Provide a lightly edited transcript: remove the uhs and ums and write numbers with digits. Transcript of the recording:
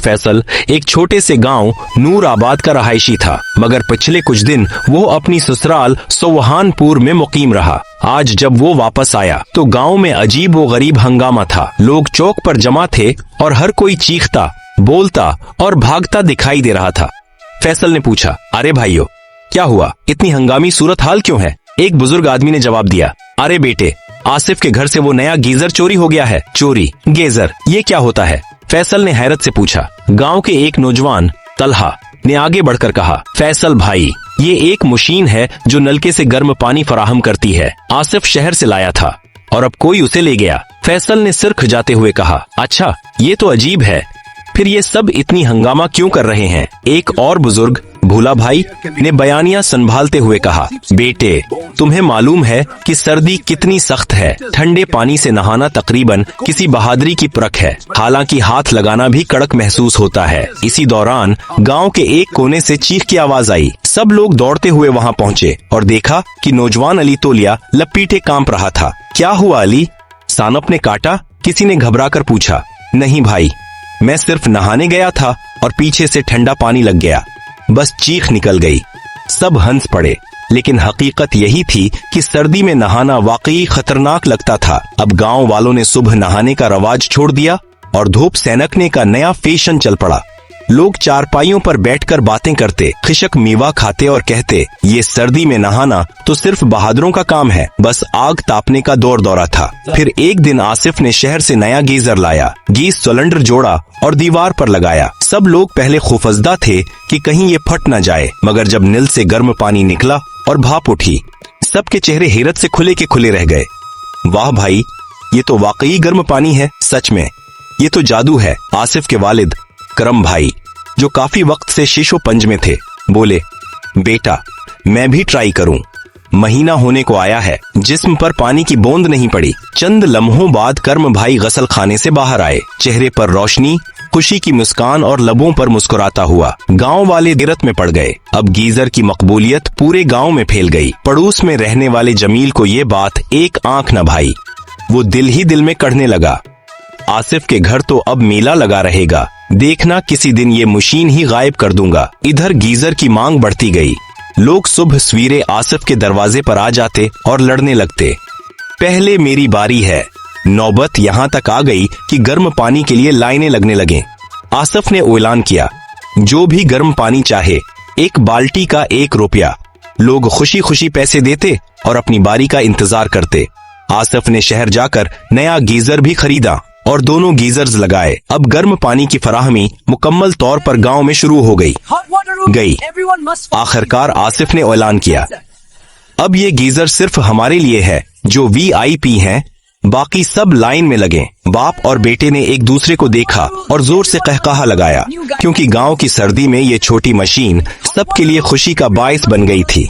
फैसल एक छोटे से गांव नूर आबाद का रहायशी था, मगर पिछले कुछ दिन वो अपनी ससुराल सोवहानपुर में मुकीम रहा। आज जब वो वापस आया तो गांव में अजीब व गरीब हंगामा था। लोग चौक पर जमा थे और हर कोई चीखता, बोलता और भागता दिखाई दे रहा था। फैसल ने पूछा, अरे भाइयों, क्या हुआ? इतनी हंगामी सूरत हाल क्यों है? एक बुजुर्ग आदमी ने जवाब दिया, अरे बेटे, आसिफ के घर से वो नया गीजर चोरी हो गया है। चोरी? गीजर? ये क्या होता है? फैसल ने हैरत से पूछा। गांव के एक नौजवान तलहा ने आगे बढ़कर कहा, फैसल भाई, ये एक मशीन है जो नलके से गर्म पानी फराहम करती है। आसिफ शहर से लाया था और अब कोई उसे ले गया। फैसल ने सिर खुजाते हुए कहा, अच्छा, ये तो अजीब है। फिर ये सब इतनी हंगामा क्यों कर रहे हैं? एक और बुजुर्ग भूला भाई ने बयानिया संभालते हुए कहा, बेटे, तुम्हें मालूम है कि सर्दी कितनी सख्त है। ठंडे पानी से नहाना तकरीबन किसी बहादुरी की परख है। हालांकि हाथ लगाना भी कड़क महसूस होता है। इसी दौरान गांव के एक कोने से चीख की आवाज आई। सब लोग दौड़ते हुए वहां पहुंचे और देखा कि नौजवान अली तोलिया लपीटे कांप रहा था। क्या हुआ अली? सानप ने काटा? किसी ने घबरा कर पूछा। नहीं भाई, मैं सिर्फ नहाने गया था और पीछे से ठंडा पानी लग गया, बस चीख निकल गई। सब हंस पड़े, लेकिन हकीकत यही थी कि सर्दी में नहाना वाकई खतरनाक लगता था। अब गांव वालों ने सुबह नहाने का रवाज छोड़ दिया और धूप सैनकने का नया फैशन चल पड़ा। लोग चारपाइयों पर बैठकर बातें करते, खिशक मेवा खाते और कहते, ये सर्दी में नहाना तो सिर्फ बहादुरों का काम है। बस आग तापने का दौर दौरा था। फिर एक दिन आसिफ ने शहर से नया गीजर लाया। गैस सिलेंडर जोड़ा और दीवार पर लगाया। सब लोग पहले खौफजदा थे कि कहीं ये फट न जाए, मगर जब नल से गर्म पानी निकला और भाप उठी, सबके चेहरे हैरत से खुले के खुले रह गए। वाह भाई, ये तो वाकई गर्म पानी है। सच में ये तो जादू है। आसिफ के वालिद करम भाई, जो काफी वक्त से शीशो पंज में थे, बोले, बेटा, मैं भी ट्राई करूं। महीना होने को आया है, जिस्म पर पानी की बूंद नहीं पड़ी। चंद लम्हों बाद करम भाई गसल खाने से बाहर आए, चेहरे पर रोशनी, खुशी की मुस्कान और लबों पर मुस्कुराता हुआ। गांव वाले हैरत में पड़ गए। अब गीजर की मकबूलियत पूरे गांव में फैल गई। पड़ोस में रहने वाले जमील को ये बात एक आंख न भाई। वो दिल ही दिल में कढ़ने लगा, आसिफ के घर तो अब मेला लगा रहेगा। देखना, किसी दिन ये मशीन ही गायब कर दूंगा। इधर गीजर की मांग बढ़ती गई। लोग सुबह सवेरे आसिफ के दरवाजे पर आ जाते और लड़ने लगते, पहले मेरी बारी है। नौबत यहाँ तक आ गई कि गर्म पानी के लिए लाइनें लगने लगे। आसिफ ने ऐलान किया, जो भी गर्म पानी चाहे, एक बाल्टी का 1 रुपया। लोग खुशी खुशी पैसे देते और अपनी बारी का इंतजार करते। आसिफ ने शहर जाकर नया गीजर भी खरीदा और दोनों गीजर्स लगाए। अब गर्म पानी की फराहमी मुकम्मल तौर पर गांव में शुरू हो गई। आखिरकार आसिफ ने ऐलान किया, अब ये गीजर सिर्फ हमारे लिए है जो VIP हैं, बाकी सब लाइन में लगे। बाप और बेटे ने एक दूसरे को देखा और जोर से कहकहा लगाया, क्योंकि गांव की सर्दी में ये छोटी मशीन सबके लिए खुशी का बायस बन गई थी।